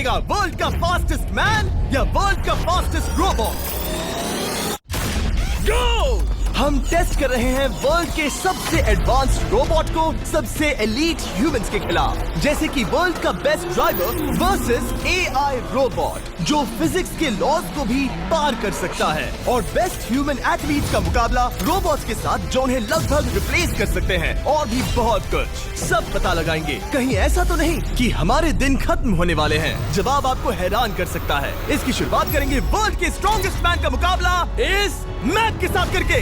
करेगा वर्ल्ड का fastest man या वर्ल्ड का फास्टेस्ट रोबोट? गो! हम टेस्ट कर रहे हैं वर्ल्ड के सबसे एडवांस्ड रोबोट को सबसे एलीट ह्यूमंस के खिलाफ, जैसे कि वर्ल्ड का best driver versus AI robot जो फिजिक्स के लॉज को भी पार कर सकता है, और बेस्ट ह्यूमन एथलीट का मुकाबला रोबोट्स के साथ जो उन्हें लगभग रिप्लेस कर सकते हैं, और भी बहुत कुछ। सब पता लगाएंगे। कहीं ऐसा तो नहीं कि हमारे दिन खत्म होने वाले हैं? जवाब आपको हैरान कर सकता है। इसकी शुरुआत करेंगे वर्ल्ड के स्ट्रॉन्गेस्ट मैन का मुकाबला इस मैक के साथ करके।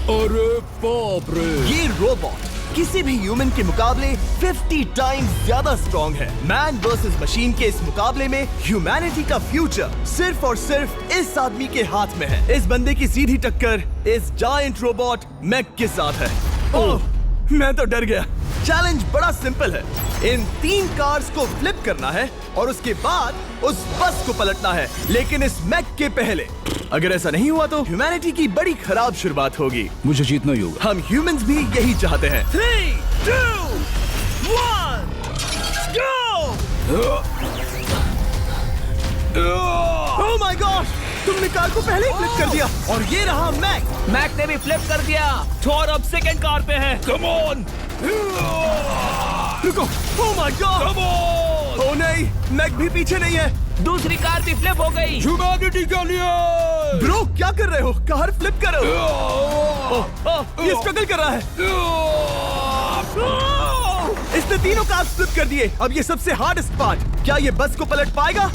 अरे बाप रे! ये रोबोट किसी भी ह्यूमन के मुकाबले 50 टाइम्स ज्यादा स्ट्रॉन्ग है। मैन वर्सेस मशीन के इस मुकाबले में ह्यूमैनिटी का फ्यूचर सिर्फ और सिर्फ इस आदमी के हाथ में है। इस बंदे की सीधी टक्कर इस जायंट रोबोट मैक के साथ है। ओह, मैं तो डर गया। चैलेंज बड़ा सिंपल है। इन 3 कार्स को फ्लिप करना है और उसके बाद उस बस को पलटना है, लेकिन इस मैक के पहले। अगर ऐसा नहीं हुआ तो ह्यूमैनिटी की बड़ी खराब शुरुआत होगी। मुझे जीतना ही होगा। हम ह्यूमंस भी यही चाहते हैं। 3, 2, 1, go! Oh my gosh! तुमने कार को पहले ही फ्लिप कर दिया, और ये रहा मैक। मैक ने भी फ्लिप कर दिया। थॉर अब सेकंड कार पे है। Come on! रुको! Oh my god! Come on! Oh नहीं, मैक भी पीछे नहीं है। दूसरी कार भी फ्लिप हो गई। ह्यूमैनिटी के लिए! ब्रो, क्या कर रहे हो? कार फ्लिप करो। ये स्ट्रगल कर रहा है। इसने तीनों कार फ्लिप कर दिए। अब ये सबसे हार्डेस्ट पार्ट। क्या ये बस को पलट पाएगा?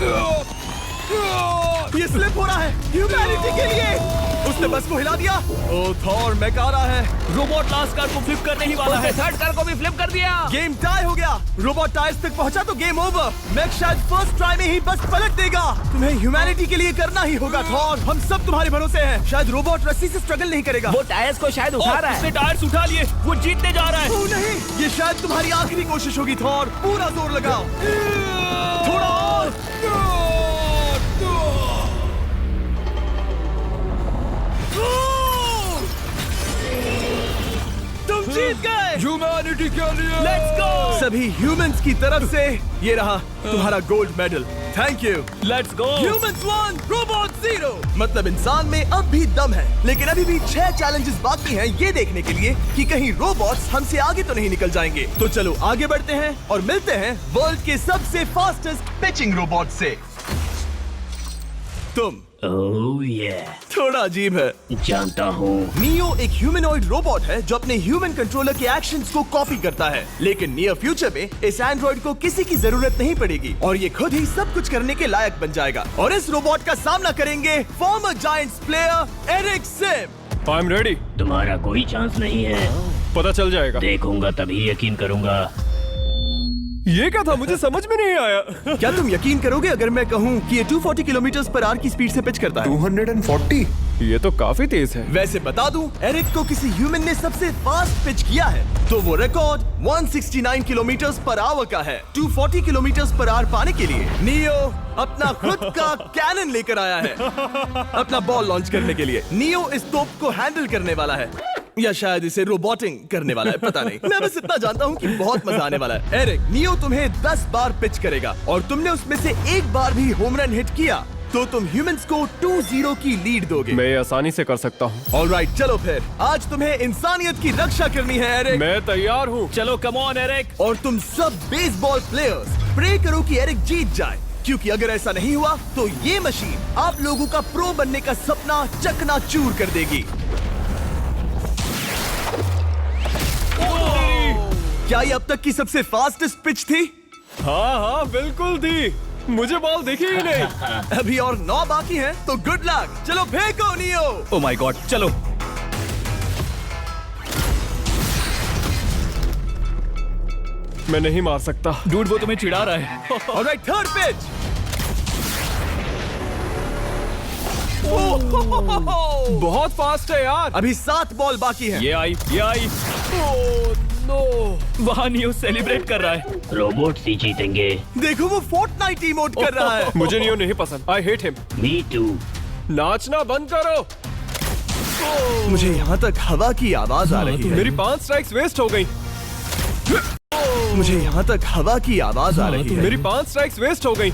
ये स्लिप हो रहा है ह्यूमैनिटी के लिए। उसने बस को हिला दिया। ओह थॉर, मैक आ रहा है। रोबोट लास्ट कार को फ्लिप करने ही वाला है। थर्ड कार को भी फ्लिप कर दिया। गेम टाई हो गया। रोबोट टायर्स तक पहुंचा तो गेम ओवर। मैक शायद फर्स्ट ट्राई में ही बस पलट देगा। तुम्हें ह्यूमैनिटी के लिए करना ही होगा थॉर। हम सब तुम्हारे भरोसे हैं। शायद रोबोट रस्सी से स्ट्रगल नहीं करेगा। वो टायर्स को शायद उठा रहा है। उसने टायर्स उठा लिए। वो जीतने जा रहा है। ओह नहीं, ये शायद तुम्हारी आखिरी कोशिश होगी थॉर। पूरा जोर लगाओ। थोड़ा और। तुम जीत गए। ह्यूमैनिटी के लिए! Let's go. सभी ह्यूमंस की तरफ से ये रहा तुम्हारा gold medal. Thank you. Let's go. Humans 1, robot 0। मतलब इंसान में अब भी दम है, लेकिन अभी भी 6 चैलेंजेस बाकी हैं ये देखने के लिए कि कहीं रोबोट्स हमसे आगे तो नहीं निकल जाएंगे। तो चलो आगे बढ़ते हैं और मिलते हैं वर्ल्ड के सबसे फास्टेस्ट पिचिंग रोबोट से। तुम ओह ये थोड़ा अजीब है, जानता हूँ। नियो एक ह्यूमनॉइड रोबोट है जो अपने ह्यूमन कंट्रोलर के एक्शंस को कॉपी करता है, लेकिन नियर फ्यूचर में इस एंड्रॉइड को किसी की जरूरत नहीं पड़ेगी और ये खुद ही सब कुछ करने के लायक बन जाएगा। और इस रोबोट का सामना करेंगे former giants player Eric Sim. I am ready. तुम्हारा कोई चांस नहीं है। पता चल जाएगा। देखूंगा तभी यकीन करूंगा। ये क्या था? मुझे समझ में नहीं आया। क्या तुम यकीन करोगे अगर मैं कहूँ कि ये 240 किलोमीटर/आवर की स्पीड से पिच करता है? 240? ये तो काफी तेज है। वैसे बता दूं, एरिक को किसी ह्यूमन ने सबसे फास्ट पिच किया है तो वो रिकॉर्ड 169 किलोमीटर/आवर का है। 240 किलोमीटर/आवर पाने के लिए नियो अपना खुद का कैनन लेकर आया है अपना बॉल लॉन्च करने के लिए। नियो इस तोप को हैंडल करने वाला है, या शायद इसे रोबोटिंग करने वाला है, पता नहीं। मैं बस इतना जानता हूँ कि बहुत मजा आने वाला है। एरिक, नियो तुम्हें 10 बार पिच करेगा और तुमने उसमें से एक बार भी होम रन हिट किया तो तुम ह्यूमंस को 2-0 की लीड दोगे। मैं ये आसानी से कर सकता हूँ। ऑलराइट, चलो फिर आज तुम्हें इंसानियत की रक्षा करनी है एरिक। मैं तैयार हूँ। चलो कम ऑन एरिक। और तुम सब बेसबॉल प्लेयर्स प्रे करो कि एरिक जीत जाए, क्योंकि अगर ऐसा नहीं हुआ तो ये मशीन आप लोगों का प्रो बनने का सपना चकनाचूर कर देगी। क्या ये अब तक की सबसे फास्टेस्ट पिच थी? हाँ बिल्कुल थी। मुझे बॉल दिखी ही नहीं। अभी और 9 बाकी हैं, तो गुड लक। चलो फेंको नियो। ओह माय गॉड, चलो। मैं नहीं मार सकता। डूड, वो तुम्हें चिढ़ा रहा है। Alright, third pitch. बहुत फास्ट है यार। अभी 7 बॉल बाकी हैं। ये आई। Oh no! वहाँ नियो सेलिब्रेट कर रहा है। रोबोट्स ही जीतेंगे। देखो वो फोर्टनाइट इमोट कर रहा है। मुझे नियो नहीं पसंद। I hate him. Me too. नाचना बंद करो। मुझे यहाँ तक हवा की आवाज आ रही है। मेरी 5 स्ट्राइक्स वेस्ट हो गई। मुझे यहाँ तक हवा की आवाज आ रही है। मेरी 5 स्ट्राइक्स वेस्ट हो गई।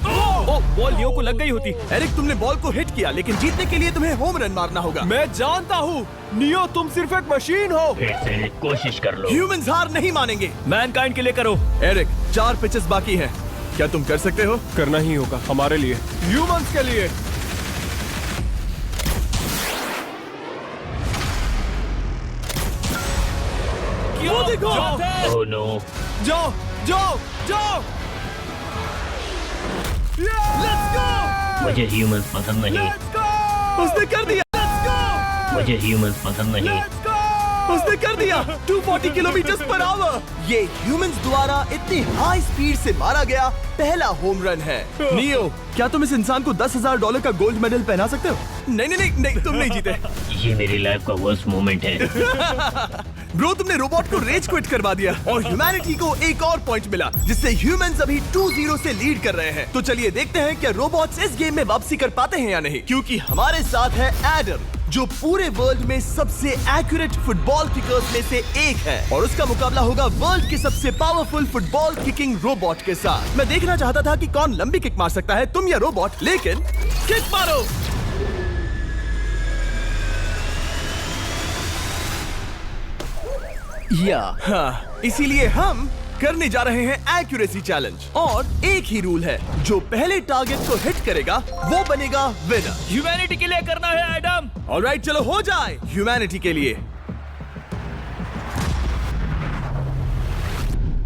ओ, बॉल लियो को लग गई होती। एरिक, तुमने बॉल को हिट किया, लेकिन जीतने के लिए तुम्हें होम रन मारना होगा। मैं जानता हूँ नियो, तुम सिर्फ एक मशीन हो। फिर से कोशिश कर लो। ह्यूमंस हार नहीं मानेंगे। मैनकाइंड के लिए करो। एरिक, 4 पिचेस बाकी हैं। क्या तुम कर सकते हो? करना ही होगा हमारे लिए, ह्यूमंस के लिए। वो देखो। Oh no. जाओ जाओ जाओ। Let's go. मुझे ह्यूमंस पसंद नहीं। उसने कर दिया। मुझे ह्यूमंस पसंद नहीं। उसने कर दिया। 240 किलोमीटर पर आवर। ये ह्यूमंस द्वारा इतनी हाई स्पीड से मारा गया पहला होम रन है। नियो, क्या तुम इस इंसान को $10,000 का गोल्ड मेडल पहना सकते हो? नहीं नहीं नहीं, नहीं तुम नहीं जीते। ये मेरी लाइफ का वर्स्ट मोमेंट है। ब्रो, तुमने रोबोट को रेज क्विट करवा दिया और ह्यूमैनिटी को एक और पॉइंट मिला, जिससे ह्यूमंस अभी 2-0 से लीड कर रहे हैं। तो चलिए देखते हैं कि रोबोट्स इस गेम में वापसी कर पाते हैं या नहीं, क्योंकि हमारे साथ है एडम, जो पूरे वर्ल्ड में सबसे एक्यूरेट फुटबॉल किकर्स में से एक है, और उसका मुकाबला होगा वर्ल्ड के सबसे पावरफुल फुटबॉल किकिंग रोबोट के साथ। मैं देखना चाहता था कि कौन लंबी किक मार सकता है, तुम या रोबोट, लेकिन किक मारो। हाँ, इसीलिए हम करने जा रहे हैं एक्यूरेसी चैलेंज, और एक ही रूल है, जो पहले टारगेट को हिट करेगा वो बनेगा विनर। ह्यूमैनिटी के लिए करना है एडम। ऑलराइट, चलो हो जाए ह्यूमैनिटी के लिए।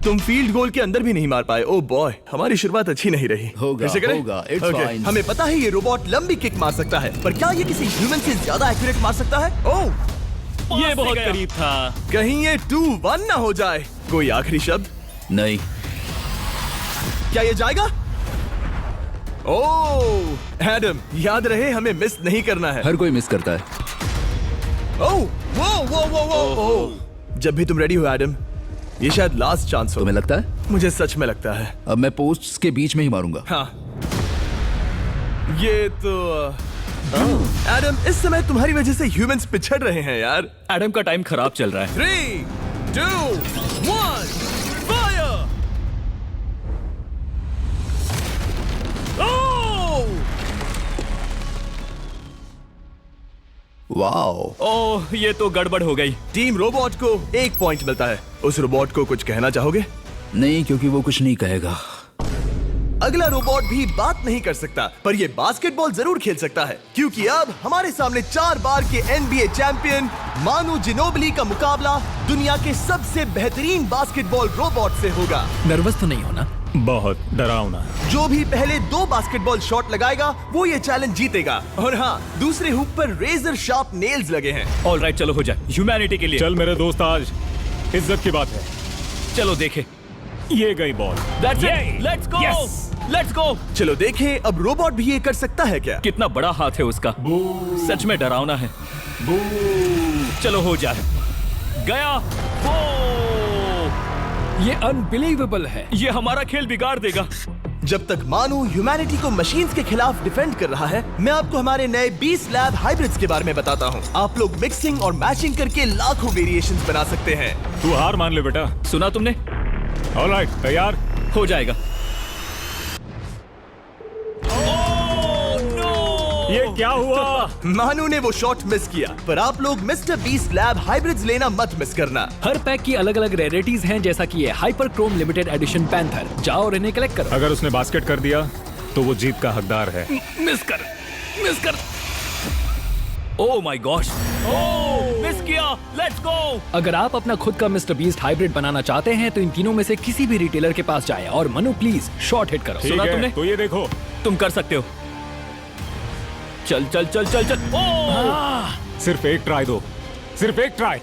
तुम फील्ड गोल के अंदर भी नहीं मार पाए। ओह बॉय, हमारी शुरुआत अच्छी नहीं रही। होगा, फिर से करें? होगा, it's Okay, fine. हमें पता है ये रोबोट लंबी किक मार सकता है, पर क्या ये किसी ह्यूमन से ज्यादा एक्यूरेट मार सकता है? ओह, ये बहुत करीब था। कहीं ये 2-1 ना हो जाए। कोई आखिरी शब्द? नहीं। क्या ये जाएगा? ओह एडम, याद रहे हमें मिस नहीं करना है। हर कोई मिस करता है। ओह वो वो वो वो ओह। जब भी तुम रेडी हो एडम, ये शायद लास्ट चांस हो। तुम्हें लगता है? मुझे सच में लगता है। अब मैं पोस्ट्स के बीच में ही मारूंगा। हाँ, ये तो एडम, इस समय तुम्हारी वजह से ह्यूमंस पिछड़ रहे हैं यार। एडम का टाइम खराब चल रहा है। 3, 2, 1, फायर! वाओ। ओह, ये तो गड़बड़ हो गई। टीम रोबोट को 1 पॉइंट मिलता है। उस रोबोट को कुछ कहना चाहोगे? नहीं, क्योंकि वो कुछ नहीं कहेगा। अगला रोबोट भी बात नहीं कर सकता, पर ये बास्केटबॉल जरूर खेल सकता है, क्योंकि अब हमारे सामने 4 बार के NBA चैंपियन मानू जिनोबिली का मुकाबला दुनिया के सबसे बेहतरीन बास्केटबॉल रोबोट से होगा। नर्वस तो नहीं होना? बहुत डरावना। जो भी पहले 2 बास्केटबॉल शॉट लगाएगा वो ये चैलेंज जीतेगा। और हाँ, दूसरे हुक पर रेजर शार्प नेल्स लगे हैं। ऑलराइट, चलो हो जाए ह्यूमैनिटी के लिए। चल मेरे दोस्त, आज इज्जत की बात है। चलो देखे। ये गई ball. That's it. Let's go. Yes. Let's go. चलो देखें अब रोबोट भी ये कर सकता है क्या? कितना बड़ा हाथ है उसका। सच में डरावना है। चलो हो जाए। गया। ये अनबिलीवेबल है। ये हमारा खेल बिगाड़ देगा। जब तक मानू ह्यूमैनिटी को मशीन्स के खिलाफ डिफेंड कर रहा है, मैं आपको हमारे नए 20 लैब हाइब्रिड्स के बारे में बताता हूँ। आप लोग मिक्सिंग और मैचिंग करके लाखों वेरिएशंस बना सकते हैं। तू हार मान ले बेटा। सुना तुमने? ऑलराइट, तैयार? हो जाएगा। ये क्या हुआ? मानू ने वो शॉट मिस किया, पर आप लोग मिस्टर 20 लैब हाइब्रिड्स लेना मत मिस करना। हर पैक की अलग अलग रेयरिटीज हैं, जैसा कि ये hyper Chrome limited edition panther. जाओ और इन्हें कलेक्ट करो। अगर उसने बास्केट कर दिया तो वो जीत का हकदार है। मिस कर। Oh my gosh. Oh, miss किया। Let's go. अगर आप अपना खुद का मिस्टर बीस्ट हाइब्रिड बनाना चाहते हैं तो इन तीनों में से किसी भी रिटेलर के पास जाएं और मनु प्लीज शॉट हिट करो। ठीक सुना है, तुमने? तो ये देखो। तुम कर सकते हो। चल चल चल चल चल। ओह! सिर्फ एक ट्राई दो, सिर्फ एक ट्राई।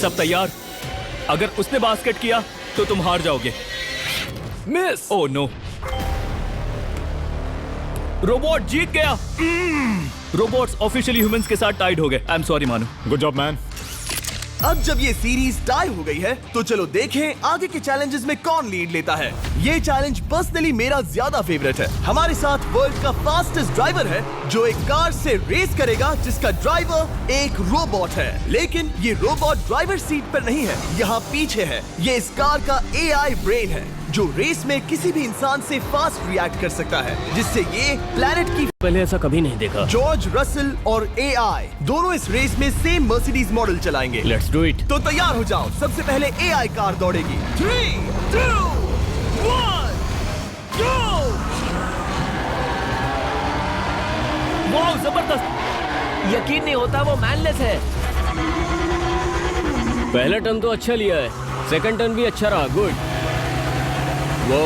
सब तैयार? अगर उसने बास्केट किया तो तुम हार जाओगे। मिस। ओह नो, रोबोट जीत गया। रोबोट्स ऑफिशियली ह्यूमंस के साथ टाइड हो गए। आई एम सॉरी मानू। Good job man. अब जब ये सीरीज टाई हो गई है तो चलो देखें आगे के चैलेंजेस में कौन लीड लेता है। ये चैलेंज पर्सनली मेरा ज्यादा फेवरेट है। हमारे साथ वर्ल्ड का फास्टेस्ट ड्राइवर है जो एक कार से रेस करेगा जिसका ड्राइवर एक रोबोट है। लेकिन ये रोबोट ड्राइवर सीट पर नहीं है, यहाँ पीछे है। ये इस कार का AI ब्रेन है जो रेस में किसी भी इंसान से फास्ट रिएक्ट कर सकता है, जिससे ये प्लेनेट की पहले ऐसा कभी नहीं देखा। जॉर्ज रसल और AI दोनों इस रेस में सेम मर्सिडीज मॉडल चलाएंगे। Let's do it. तो तैयार हो जाओ, सबसे पहले AI कार दौड़ेगी। 3, 2, 1, go! वाह जबरदस्त, यकीन नहीं होता वो मैनलेस है। पहला टर्न तो अच्छा लिया है, सेकंड टर्न भी अच्छा रहा। गुड। वो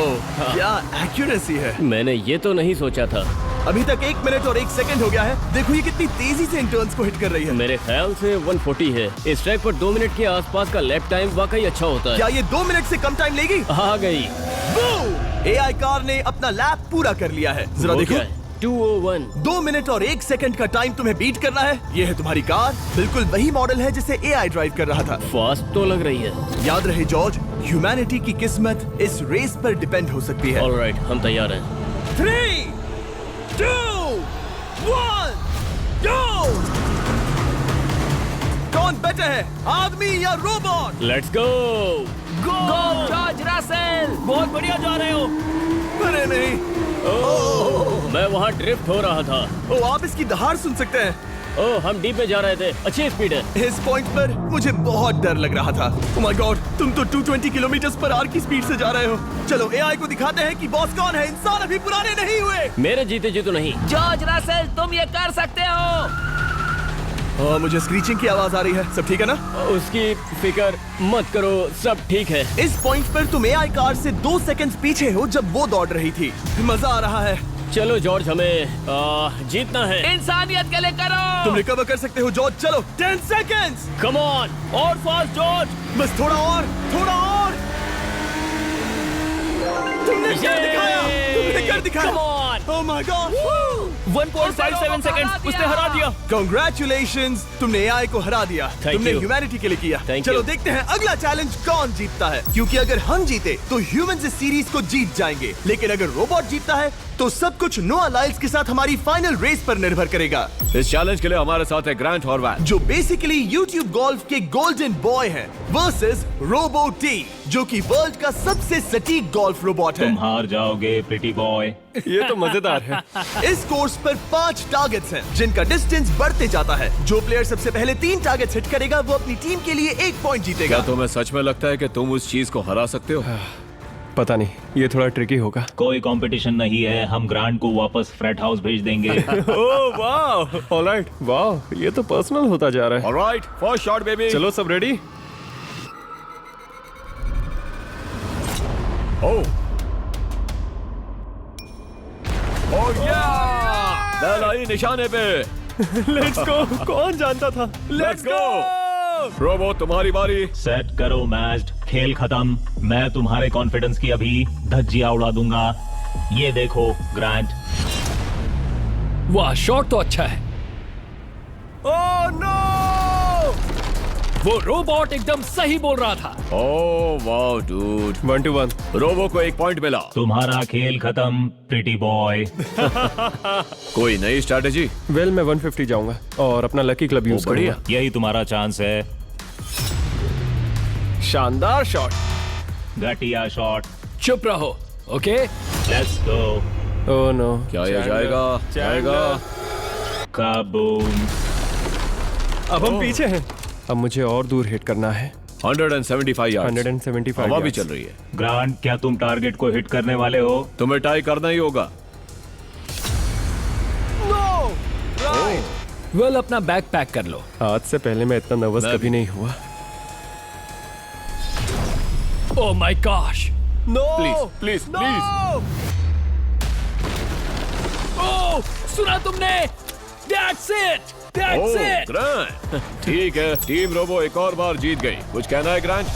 क्या एक्यूरेसी है। मैंने ये तो नहीं सोचा था। अभी तक 1 मिनट और 1 सेकंड हो गया है। देखो ये कितनी तेजी से इन टर्न्स को हिट कर रही है। मेरे ख्याल से 140 है। इस ट्रैक पर 2 मिनट के आसपास का लैप टाइम वाकई अच्छा होता है। क्या ये 2 मिनट से कम टाइम लेगी? आ गई। AI कार ने अपना लैप पूरा कर लिया है। जरा वो देखो, क्या है? 201। 2 मिनट और 1 सेकंड का टाइम तुम्हें बीट करना है। ये है तुम्हारी कार, बिल्कुल वही मॉडल है जिसे AI ड्राइव कर रहा था। फास्ट तो लग रही है। याद रहे जॉर्ज, ह्यूमैनिटी की किस्मत इस रेस पर डिपेंड हो सकती है। ऑलराइट, हम तैयार हैं। 3, 2, 1, go! कौन बेटर है, आदमी या robot? Let's go. Go George Russell, बहुत बढ़िया जा रहे हो। अरे नहीं, मैं वहाँ ड्रिफ्ट हो रहा था। ओ आप इसकी दहाड़ सुन सकते हैं। ओह, हम डीप में जा रहे थे। अच्छी स्पीड है। इस पॉइंट पर मुझे बहुत डर लग रहा था। ओह माय गॉड, तुम तो 220 किलोमीटर पर आवर की स्पीड से जा रहे हो। चलो AI को दिखाते हैं कि बॉस कौन है। इंसान अभी पुराने नहीं हुए। मेरे जीते जी तो नहीं। जॉर्ज रसेल, तुम ये कर सकते हो। मुझे स्क्रीचिंग की आवाज आ रही है। सब ठीक है ना? उसकी फिक्र मत करो, सब ठीक है। इस पॉइंट पर तुम AI कार से 2 सेकंड्स पीछे हो जब वो दौड़ रही थी। मजा आ रहा है। चलो जॉर्ज, हमें जीतना है। इंसानियत के लिए करो। तुम रिकवर कर सकते हो जॉर्ज। चलो 10 सेकंड्स। कम ऑन, और फास्ट जॉर्ज। बस थोड़ा और, थोड़ा और। तुमने कर दिखाया, तुमने कर दिखाया। Come on. Oh my God. 1.57 seconds, उसने हरा दिया। Congratulations, तुमने AI को हरा दिया। Thank तुमने you. ह्यूमैनिटी के लिए किया। Thank चलो you. देखते हैं अगला चैलेंज कौन जीतता है, क्योंकि अगर हम जीते तो ह्यूमंस इस सीरीज को जीत जाएंगे, लेकिन अगर रोबोट जीतता है तो सब कुछ नोआ लाइल्स के साथ हमारी फाइनल रेस पर निर्भर करेगा। इस चैलेंज के लिए हमारे साथ है ग्रांट हॉर्वैट, जो बेसिकली YouTube गोल्फ के गोल्डन बॉय हैं, वर्सेस रोबो टी, जो कि वर्ल्ड का सबसे सटीक गोल्फ रोबोट है। तुम हार जाओगे प्रिटी बॉय। ये तो मजेदार है। इस कोर्स पर 5 टारगेट्स हैं, जिनका डिस्टेंस बढ़ते जाता है। जो प्लेयर सबसे पहले 3 टारगेट्स हिट करेगा वो अपनी टीम के लिए 1 पॉइंट जीतेगा। क्या तुम्हें सच में लगता है कि तुम उस चीज को हरा सकते हो? पता नहीं, ये थोड़ा ट्रिकी होगा। कोई कंपटीशन नहीं है, हम ग्रांट को वापस फ्रेट हाउस भेज देंगे। ओह वाह, ऑलराइट, वाह, ये तो पर्सनल होता जा रहा है। Alright, first shot baby. चलो सब रेडी? ओह या, बैल आई निशाने पे। Let's go. कौन जानता था? Let's go. रोबो, तुम्हारी बारी। सेट करो मैच, खेल खत्म। मैं तुम्हारे कॉन्फिडेंस की अभी धज्जियां उड़ा दूंगा। ये देखो ग्रांट। वाह, शॉट तो अच्छा है। Oh no! वो रोबोट एकदम सही बोल रहा था। Oh wow dude. 1 to 1। Robo को 1 पॉइंट मिला। तुम्हारा खेल खत्म प्रिटी बॉय। कोई नई स्ट्रैटेजी? वेल, मैं 150 जाऊंगा और अपना लकी क्लब यूज बढ़िया। करूंगा। यही तुम्हारा चांस है। शानदार शॉट। घटिया शॉट। चुप रहो, okay? Let's go. Oh no. क्या ये जाएगा? जाएगा। काबूम। अब हम पीछे हैं। अब मुझे और दूर हिट करना है। 175 यार्ड्स। 175 हवा भी yards। चल रही है। ग्रांट, क्या तुम टारगेट को हिट करने वाले हो? तुम्हें टाई करना ही होगा। वेल, अपना बैग पैक कर लो। आज से पहले मैं इतना नर्वस मैं कभी भी। नहीं हुआ। Oh my gosh. No! Please please please. Oh, सुना तुमने? That's it! That's it! Grant, ठीक है, टीम रोबो एक और बार जीत गई। कुछ कहना है ग्रांट?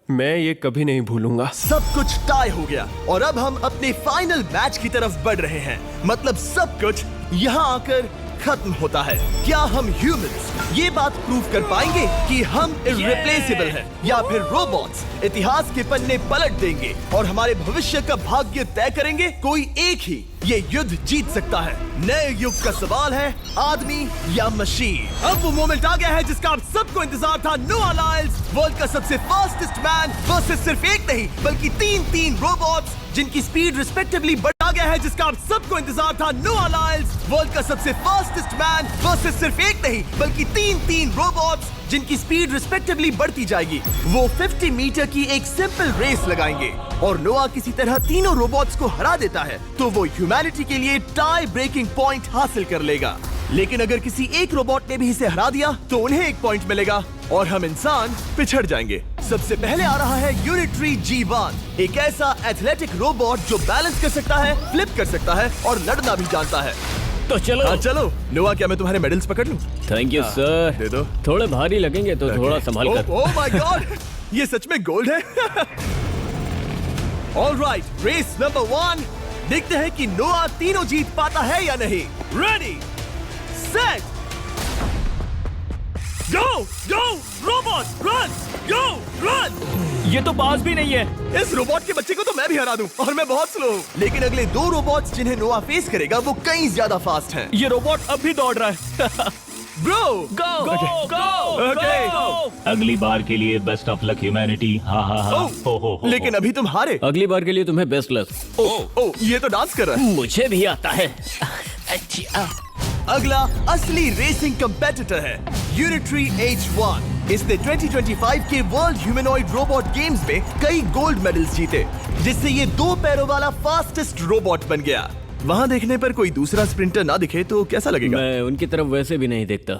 मैं ये कभी नहीं भूलूंगा। सब कुछ टाई हो गया और अब हम अपने फाइनल मैच की तरफ बढ़ रहे हैं। मतलब सब कुछ यहाँ आकर खत्म होता है। क्या हम ह्यूमंस ये बात प्रूव कर पाएंगे कि हम इर्रिप्लेसेबल हैं, या फिर रोबोट्स इतिहास के पन्ने पलट देंगे और हमारे भविष्य का भाग्य तय करेंगे? कोई एक ही ये युद्ध जीत सकता है। नए युग का सवाल है, आदमी या मशीन। अब वो मोमेंट आ गया है जिसका आप सबको इंतजार था। नोआ लाइल्स वर्ल्ड का सबसे फास्टेस्ट मैन वर्सेस सिर्फ एक नहीं बल्कि तीन रोबोट्स जिनकी स्पीड रिस्पेक्टिवली बढ़ा गया है, जिसका आप सबको इंतजार था। नोआ लाइल्स वर्ल्ड का सबसे फास्टेस्ट मैन वर्सेस सिर्फ एक नहीं बल्कि तीन रोबोट्स जिनकी स्पीड रिस्पेक्टिवली बढ़ती जाएगी। वो 50 मीटर की एक सिंपल रेस लगाएंगे और नोआ किसी तरह तीनों रोबोट्स को हरा देता है तो वो ह्यूमैनिटी के लिए टाई ब्रेकिंग पॉइंट हासिल कर लेगा। लेकिन अगर किसी एक रोबोट ने भी इसे हरा दिया तो उन्हें एक पॉइंट मिलेगा और हम इंसान पिछड़ जाएंगे। सबसे पहले आ रहा है यूनिट्री G1, एक ऐसा एथलेटिक रोबोट जो बैलेंस कर सकता है, फ्लिप कर सकता है और लड़ना भी जानता है। तो चलो। हाँ चलो। नोआ, क्या मैं तुम्हारे मेडल्स पकड़ लूं? Thank you sir. दे दो। थोड़े भारी लगेंगे तो थोड़ा संभाल कर। ओह माय गॉड, ये सच में गोल्ड है। ऑलराइट, रेस नंबर 1, देखते हैं कि नोआ तीनों जीत पाता है या नहीं। रेडी, सेट, गो गो रोबोट, रन, गो रन। ये तो पास भी नहीं है। इस रोबोट के बच्चे को तो मैं भी हरा दूं और मैं बहुत स्लो हूं। लेकिन अगले 2 रोबोट्स जिन्हें नोआ फेस करेगा वो कहीं ज्यादा फास्ट हैं। ये रोबोट अब भी दौड़ रहा है। ब्रो, गो गो गो ओके। अगली बार के लिए बेस्ट ऑफ लक ह्यूमैनिटी। हाँ हाँ हाँ। हो। लेकिन अभी तुम हारे। अगली बार के लिए तुम्हें बेस्ट लक। ओ, ये तो डांस कर रहा है। मुझे भी आता है। अगला असली रेसिंग कंपेटिटर है यूनिट्री H1। इसने 2025 के वर्ल्ड ह्यूमनॉइड रोबोट गेम्स में कई गोल्ड मेडल्स जीते, जिससे ये 2 पैरों वाला फास्टेस्ट रोबोट बन गया। वहाँ देखने पर कोई दूसरा स्प्रिंटर ना दिखे तो कैसा लगेगा? मैं उनकी तरफ वैसे भी नहीं देखता।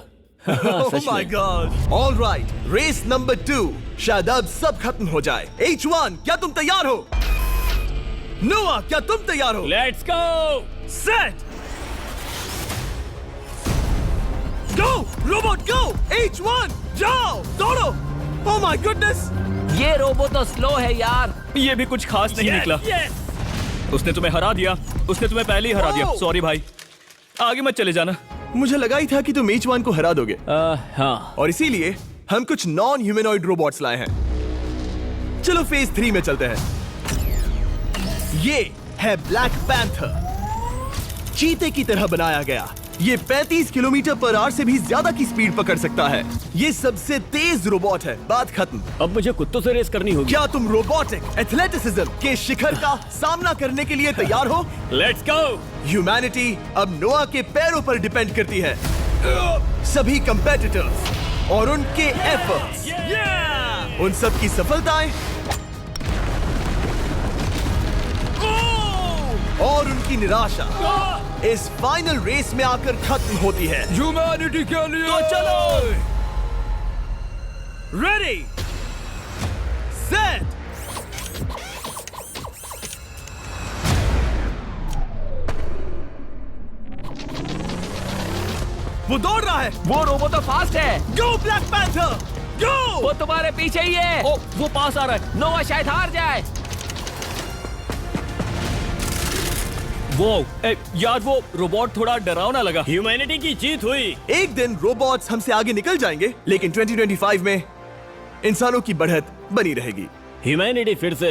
Oh my God! All right, race number 2, शायद अब सब खत्म हो जाए। H1, क्या तुम तैयार हो? नोआ, क्या तुम तैयार हो? Let's go. Set, go robot go. H1, जाओ, दौड़ो। Oh my goodness! ये रोबो तो स्लो है यार। ये भी कुछ खास नहीं निकला। उसने तुम्हें हरा दिया। उसने तुम्हें पहले ही हरा दिया। Oh! सॉरी भाई, आगे मत चले जाना। मुझे लगा ही था कि तुम H1 को हरा दोगे हाँ। और इसीलिए हम कुछ नॉन ह्यूमनॉइड रोबोट्स लाए हैं। चलो फेज 3 में चलते हैं। ये है ब्लैक पैंथर, चीते की तरह बनाया गया। ये 35 किलोमीटर पर आवर से भी ज्यादा की स्पीड पकड़ सकता है। ये सबसे तेज रोबोट है। बात खत्म। अब मुझे कुत्तों से रेस करनी होगी। क्या तुम रोबोटिक एथलेटिसिज्म के शिखर का सामना करने के लिए तैयार हो? Let's go. ह्यूमैनिटी अब नोआ के पैरों पर डिपेंड करती है। सभी कंपेटिटर्स और उनके एफर्ट्स, उन सब की सफलताएं और उनकी निराशा इस फाइनल रेस में आकर खत्म होती है। ह्यूमैनिटी के लिए तो चलो, रेडी, सेट, वो दौड़ रहा है। वो रोबो तो फास्ट है। गो ब्लैक पैंथर, गो। वो तुम्हारे पीछे ही है। ओ, वो पास आ रहा है। नोआ शायद हार जाए। वो यार, वो रोबोट थोड़ा डरावना लगा। ह्यूमैनिटी की जीत हुई। एक दिन रोबोट्स हमसे आगे निकल जाएंगे, लेकिन 2025 में इंसानों की बढ़त बनी रहेगी। ह्यूमैनिटी फिर से